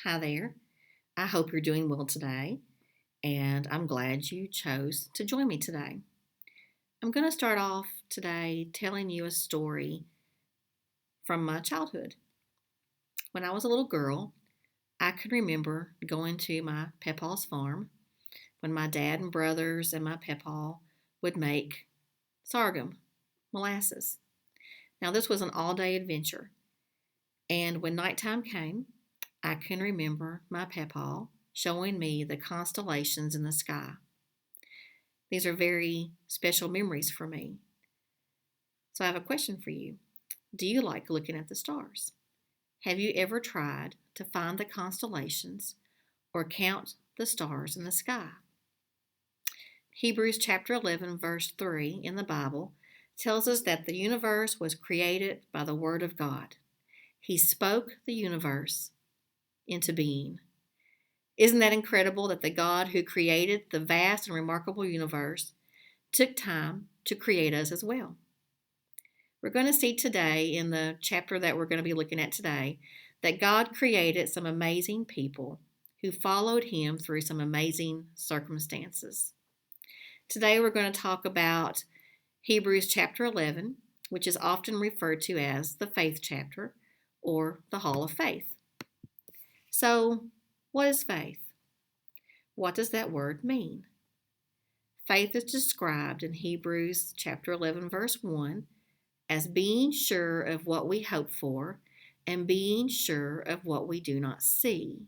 Hi there. I hope you're doing well today, and I'm glad you chose to join me today. I'm going to start off today telling you a story from my childhood. When I was a little girl, I can remember going to my papa's farm when my dad and brothers and my papa would make sorghum molasses. Now, this was an all day adventure, and when nighttime came, I can remember my papa showing me the constellations in the sky. These are very special memories for me. So I have a question for you. Do you like looking at the stars? Have you ever tried to find the constellations or count the stars in the sky? Hebrews chapter 11, verse 3 in the Bible tells us that the universe was created by the Word of God. He spoke the universe into being. Isn't that incredible that the God who created the vast and remarkable universe took time to create us as well? We're going to see today in the chapter that we're going to be looking at today that God created some amazing people who followed him through some amazing circumstances. Today we're going to talk about Hebrews chapter 11, which is often referred to as the faith chapter or the hall of faith. So, what is faith? What does that word mean? Faith is described in Hebrews chapter 11, verse 1 as being sure of what we hope for and being sure of what we do not see.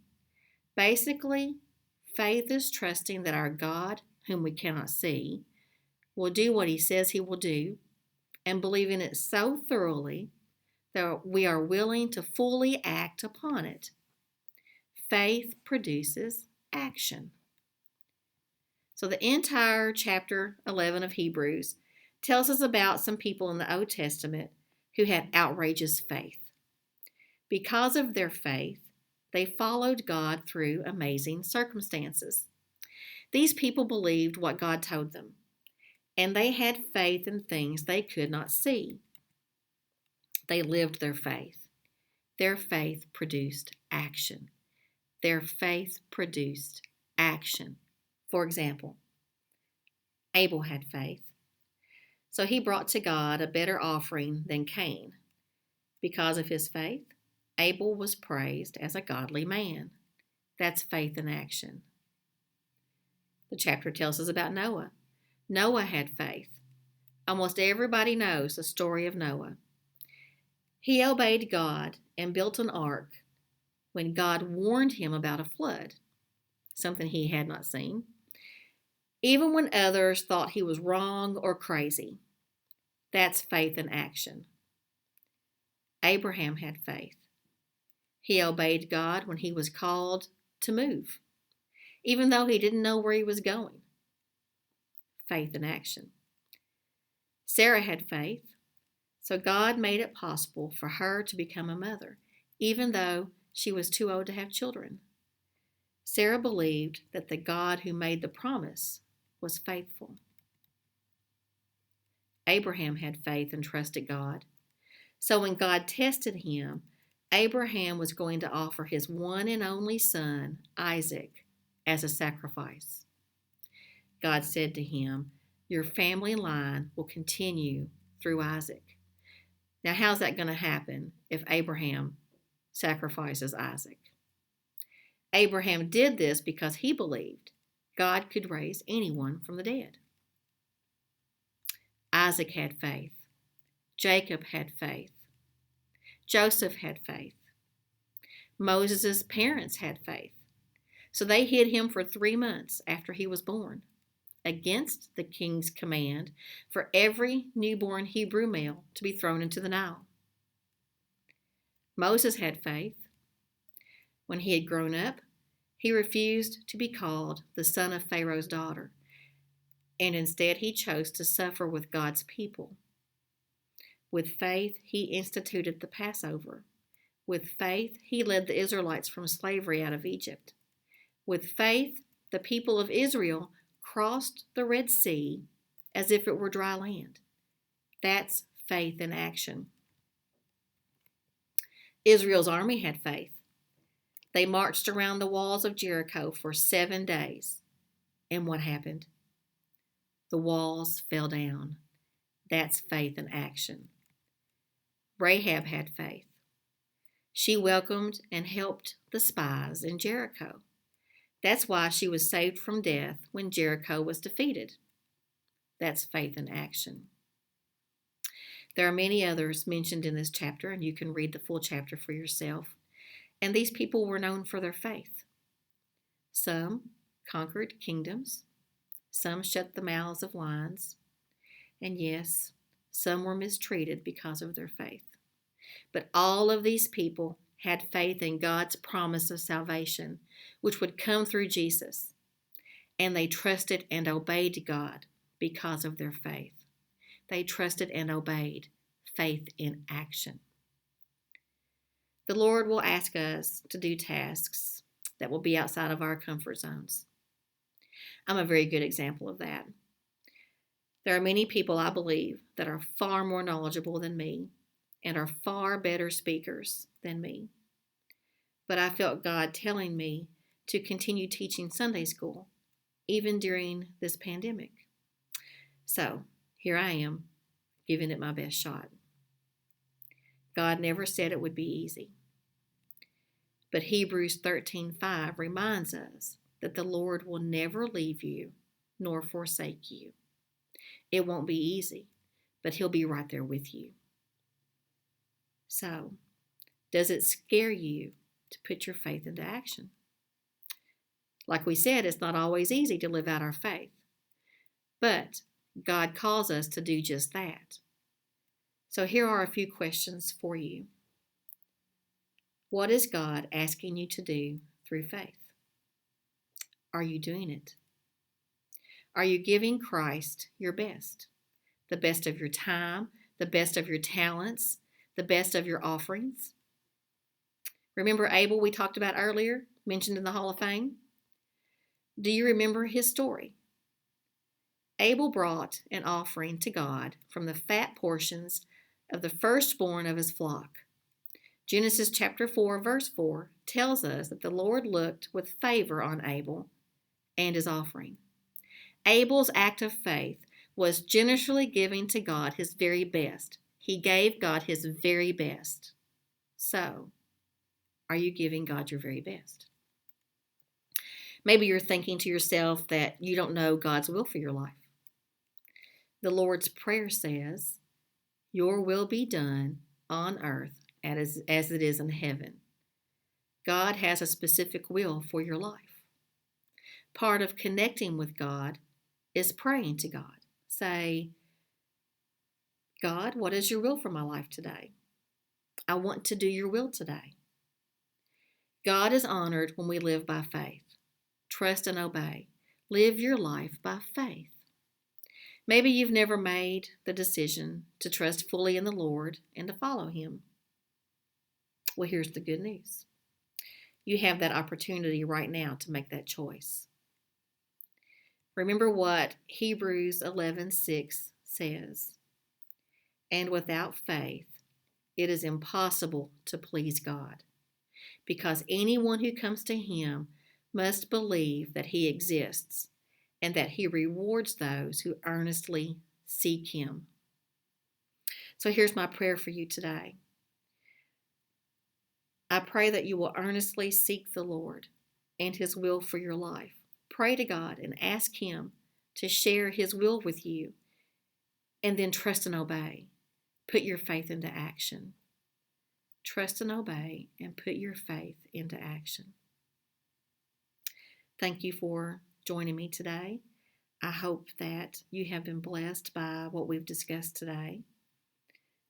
Basically, faith is trusting that our God, whom we cannot see, will do what he says he will do and believing it so thoroughly that we are willing to fully act upon it. Faith produces action. So the entire chapter 11 of Hebrews tells us about some people in the Old Testament who had outrageous faith. Because of their faith, they followed God through amazing circumstances. These people believed what God told them, and they had faith in things they could not see. They lived their faith. Their faith produced action. Their faith produced action. For example, Abel had faith. So he brought to God a better offering than Cain. Because of his faith, Abel was praised as a godly man. That's faith in action. The chapter tells us about Noah. Noah had faith. Almost everybody knows the story of Noah. He obeyed God and built an ark when God warned him about a flood, something he had not seen, even when others thought he was wrong or crazy. That's faith in action. Abraham had faith. He obeyed God when he was called to move, even though he didn't know where he was going. Faith in action. Sarah had faith, so God made it possible for her to become a mother, even though she was too old to have children. Sarah believed that the God who made the promise was faithful. Abraham had faith and trusted God. So when God tested him, Abraham was going to offer his one and only son, Isaac, as a sacrifice. God said to him, "Your family line will continue through Isaac." Now, how's that going to happen if Abraham sacrifices Isaac? Abraham did this because he believed God could raise anyone from the dead. Isaac had faith. Jacob had faith. Joseph had faith. Moses' parents had faith. So they hid him for 3 months after he was born, against the king's command for every newborn Hebrew male to be thrown into the Nile. Moses had faith. When he had grown up, he refused to be called the son of Pharaoh's daughter, and instead he chose to suffer with God's people. With faith, he instituted the Passover. With faith, he led the Israelites from slavery out of Egypt. With faith, the people of Israel crossed the Red Sea as if it were dry land. That's faith in action. Israel's army had faith. They marched around the walls of Jericho for 7 days. And what happened? The walls fell down. That's faith in action. Rahab had faith. She welcomed and helped the spies in Jericho. That's why she was saved from death when Jericho was defeated. That's faith in action. There are many others mentioned in this chapter, and you can read the full chapter for yourself. And these people were known for their faith. Some conquered kingdoms. Some shut the mouths of lions. And yes, some were mistreated because of their faith. But all of these people had faith in God's promise of salvation, which would come through Jesus. And they trusted and obeyed God because of their faith. They trusted and obeyed, faith in action. The Lord will ask us to do tasks that will be outside of our comfort zones. I'm a very good example of that. There are many people, I believe, that are far more knowledgeable than me and are far better speakers than me. But I felt God telling me to continue teaching Sunday school, even during this pandemic. So here I am, giving it my best shot. God never said it would be easy. But Hebrews 13:5 reminds us that the Lord will never leave you nor forsake you. It won't be easy, but He'll be right there with you. So, does it scare you to put your faith into action? Like we said, it's not always easy to live out our faith, but God calls us to do just that. So here are a few questions for you. What is God asking you to do through faith? Are you doing it? Are you giving Christ your best? The best of your time, the best of your talents, the best of your offerings? Remember Abel we talked about earlier, mentioned in the Hall of Fame? Do you remember his story? Abel brought an offering to God from the fat portions of the firstborn of his flock. Genesis chapter 4, verse 4 tells us that the Lord looked with favor on Abel and his offering. Abel's act of faith was generously giving to God his very best. He gave God his very best. So, are you giving God your very best? Maybe you're thinking to yourself that you don't know God's will for your life. The Lord's Prayer says, "Your will be done on earth as it is in heaven." God has a specific will for your life. Part of connecting with God is praying to God. Say, "God, what is your will for my life today? I want to do your will today." God is honored when we live by faith. Trust and obey. Live your life by faith. Maybe you've never made the decision to trust fully in the Lord and to follow Him. Well, here's the good news. You have that opportunity right now to make that choice. Remember what Hebrews 11:6 says. And without faith, it is impossible to please God, because anyone who comes to Him must believe that He exists and that He rewards those who earnestly seek Him. So here's my prayer for you today. I pray that you will earnestly seek the Lord and His will for your life. Pray to God and ask Him to share His will with you, and then trust and obey. Put your faith into action. Trust and obey and put your faith into action. Thank you for joining me today. I hope that you have been blessed by what we've discussed today.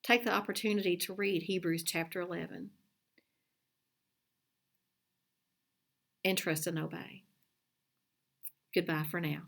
Take the opportunity to read Hebrews chapter 11 and trust and obey. Goodbye for now.